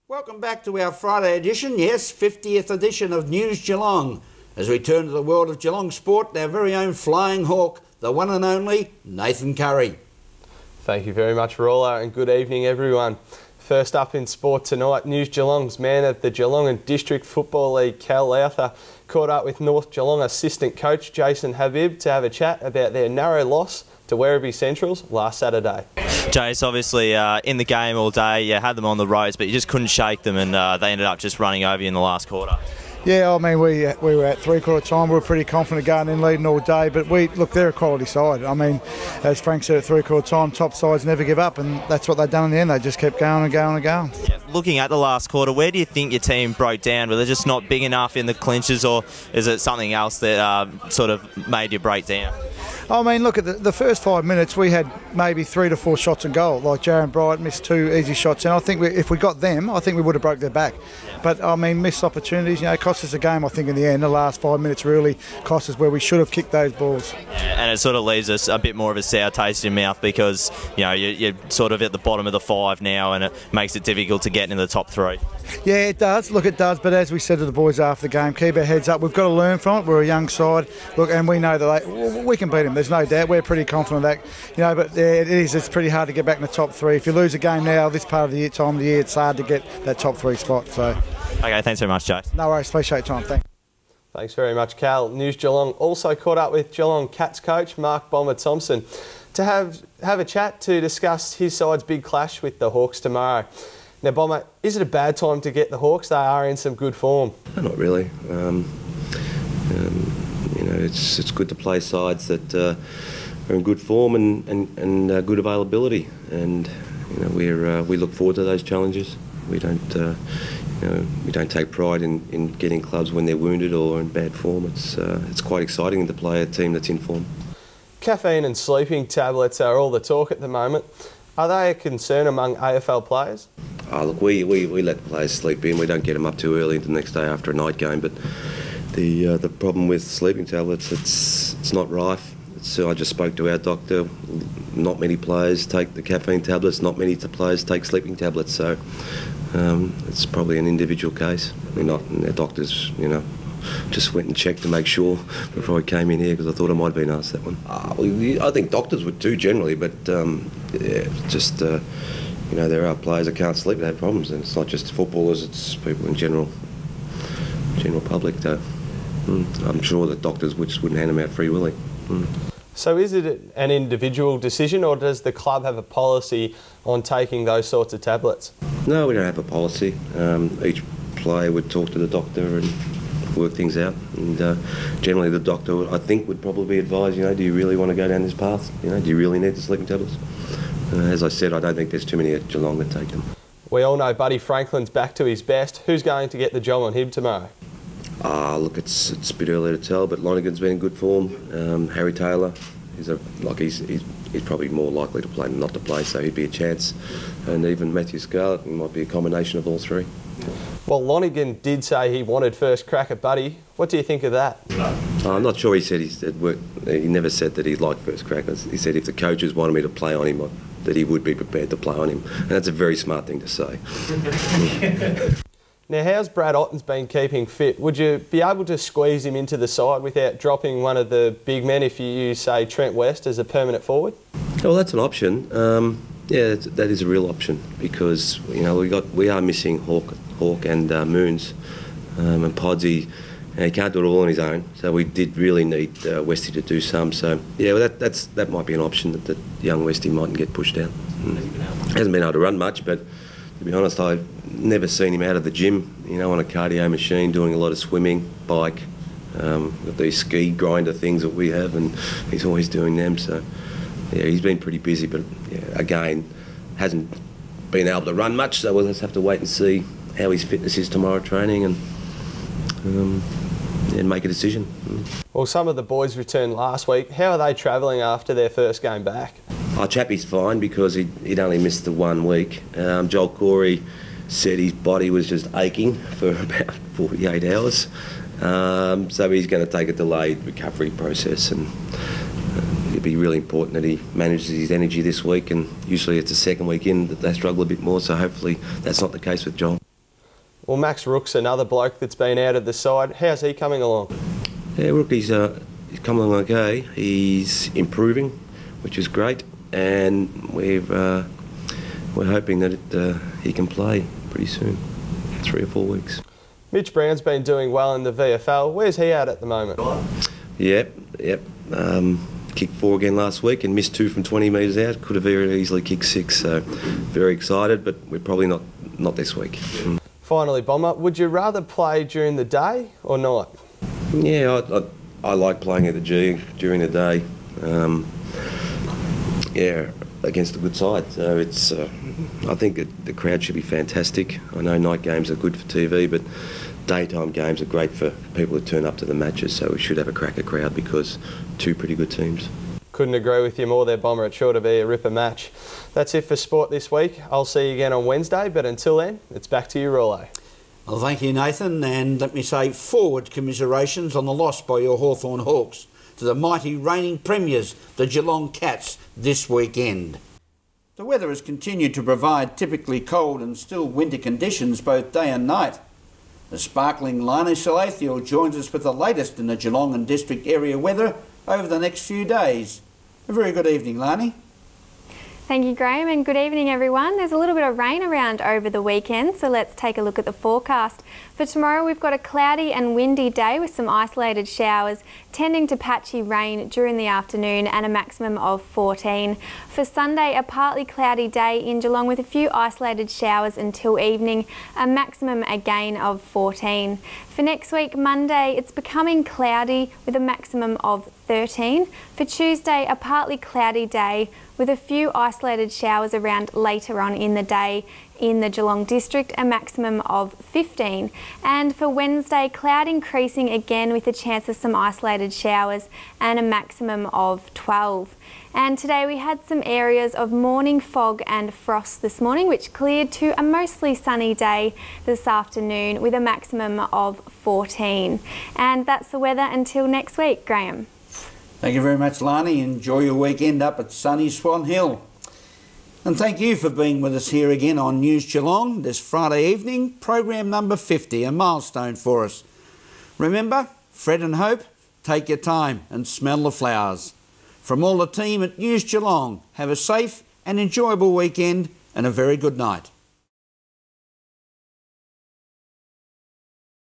Welcome back to our Friday edition, yes, 50th edition of News Geelong. As we turn to the world of Geelong sport, our very own flying hawk, the one and only Nathan Currie. Thank you very much, Rawlons, and good evening, everyone. First up in sport tonight, News Geelong's man of the Geelong and District Football League, Cal Lowther, caught up with North Geelong assistant coach Jason Habib to have a chat about their narrow loss to Werribee Centrals last Saturday. Jace, obviously in the game all day, you had them on the ropes, but you just couldn't shake them, and they ended up just running over you in the last quarter. Yeah, I mean, we were at three-quarter time. We were pretty confident going in, leading all day. But look, they're a quality side. I mean, as Frank said at three-quarter time, top sides never give up, and that's what they've done in the end. They just kept going and going and going. Yeah, looking at the last quarter, where do you think your team broke down? Were they just not big enough in the clinches, or is it something else that sort of made you break down? I mean, look, at the first 5 minutes, we had maybe 3 to 4 shots on goal. Like Jaron Bright missed 2 easy shots, and I think if we got them, I think we would have broke their back. But, I mean, missed opportunities, cost us a game, I think, in the end. The last 5 minutes really cost us where we should have kicked those balls. Yeah, and it sort of leaves us a bit more of a sour taste in your mouth because, you're sort of at the bottom of the 5 now, and it makes it difficult to get in the top 3. Yeah, it does. Look, it does. But as we said to the boys after the game, keep our heads up. We've got to learn from it. We're a young side. Look, and we know that we can beat them. There's no doubt. We're pretty confident of that. But it's pretty hard to get back in the top 3. If you lose a game now, this part of the year, time of the year, it's hard to get that top 3 spot. So. Okay, thanks very much, Jace. No worries. Appreciate your time. Thanks. Thanks very much, Cal. News Geelong also caught up with Geelong Cats coach Mark Bomber Thompson to have a chat to discuss his side's big clash with the Hawks tomorrow. Now, Bomber, is it a bad time to get the Hawks? They are in some good form. No, not really. It's good to play sides that are in good form and good availability, and we look forward to those challenges. We don't take pride in getting clubs when they're wounded or in bad form. It's quite exciting to play a team that's in form. Caffeine and sleeping tablets are all the talk at the moment. Are they a concern among AFL players? Look, we let players sleep in. We don't get them up too early the next day after a night game. But the problem with sleeping tablets, it's not rife. I just spoke to our doctor. Not many players take the caffeine tablets. Not many players take sleeping tablets. So it's probably an individual case. Our doctors, just went and checked to make sure before I came in here because I thought I might have been asked that one. I think doctors would too generally, but there are players that can't sleep that have problems, and it's not just footballers, it's people in general public. I'm sure that doctors just wouldn't hand them out free willy. So is it an individual decision, or does the club have a policy on taking those sorts of tablets? No, we don't have a policy. Each player would talk to the doctor and work things out, and generally the doctor, I think, would probably advise, do you really want to go down this path? Do you really need the sleeping tablets? As I said, I don't think there's too many at Geelong that take them. We all know Buddy Franklin's back to his best. Who's going to get the job on him tomorrow? Look, it's a bit early to tell, but Lonergan's been in good form. Harry Taylor, he's probably more likely to play than not to play, so he'd be a chance. And even Matthew Scarlett might be a combination of all 3. Well, Lonergan did say he wanted first crack at Buddy. What do you think of that? I'm not sure. He said he never said that he liked first crack. He said if the coaches wanted me to play on him, that he would be prepared to play on him. And that's a very smart thing to say. Now, how's Brad Otten's been keeping fit? Would you be able to squeeze him into the side without dropping one of the big men if you use, say, Trent West as a permanent forward? Well, that's an option. Yeah, that is a real option because we are missing Hawk and Moons, and Podsy. He can't do it all on his own, so we did really need Westy to do some. So yeah, well, that might be an option that young Westy mightn't get pushed out. Hasn't been able to run much, but to be honest, I've never seen him out of the gym. On a cardio machine, doing a lot of swimming, bike, with these ski grinder things that we have, and he's always doing them. So yeah, he's been pretty busy, but yeah, again, hasn't been able to run much. So we'll just have to wait and see how his fitness is tomorrow training, and make a decision. Well, some of the boys returned last week. How are they travelling after their first game back? Chappie's fine because he'd only missed the 1 week. Joel Corey said his body was just aching for about 48 hours. So he's going to take a delayed recovery process, and it'd be really important that he manages his energy this week, and usually it's the second week in that they struggle a bit more, so hopefully that's not the case with Joel. Well, Max Rook's another bloke that's been out of the side. How's he coming along? Yeah, Rook, he's coming along okay. He's improving, which is great, and we're hoping that he can play pretty soon, 3 or 4 weeks. Mitch Brown's been doing well in the VFL. Where's he at the moment? Yep. Kicked 4 again last week and missed 2 from 20 metres out. Could have very easily kicked 6, so very excited, but we're probably not this week. Finally, Bomber, would you rather play during the day or night? Yeah, I like playing at the G during the day. Against a good side. So it's. I think that the crowd should be fantastic. I know night games are good for TV, but daytime games are great for people to turn up to the matches. So we should have a cracker crowd because 2 pretty good teams. Couldn't agree with you more there, Bomber. It's sure to be a ripper match. That's it for sport this week. I'll see you again on Wednesday, but until then, it's back to you, Rawlo. Well, thank you, Nathan, and let me say forward commiserations on the loss by your Hawthorn Hawks to the mighty reigning premiers, the Geelong Cats, this weekend. The weather has continued to provide typically cold and still winter conditions both day and night. The sparkling Larni Salathiel joins us with the latest in the Geelong and district area weather over the next few days. A very good evening, Larni. Thank you, Graham, and good evening, everyone. There's a little bit of rain around over the weekend, so let's take a look at the forecast. For tomorrow, we've got a cloudy and windy day with some isolated showers, tending to patchy rain during the afternoon and a maximum of 14. For Sunday, a partly cloudy day in Geelong with a few isolated showers until evening, a maximum again of 14. For next week, Monday, it's becoming cloudy with a maximum of 13. For Tuesday, a partly cloudy day with a few isolated showers around later on in the day in the Geelong district, a maximum of 15. And for Wednesday, cloud increasing again with a chance of some isolated showers and a maximum of 12. And today we had some areas of morning fog and frost this morning, which cleared to a mostly sunny day this afternoon with a maximum of 14. And that's the weather until next week, Graham. Thank you very much, Larni. Enjoy your weekend up at sunny Swan Hill. And thank you for being with us here again on News Geelong this Friday evening, program number 50, a milestone for us. Remember, Fred and Hope, take your time and smell the flowers. From all the team at News Geelong, have a safe and enjoyable weekend and a very good night.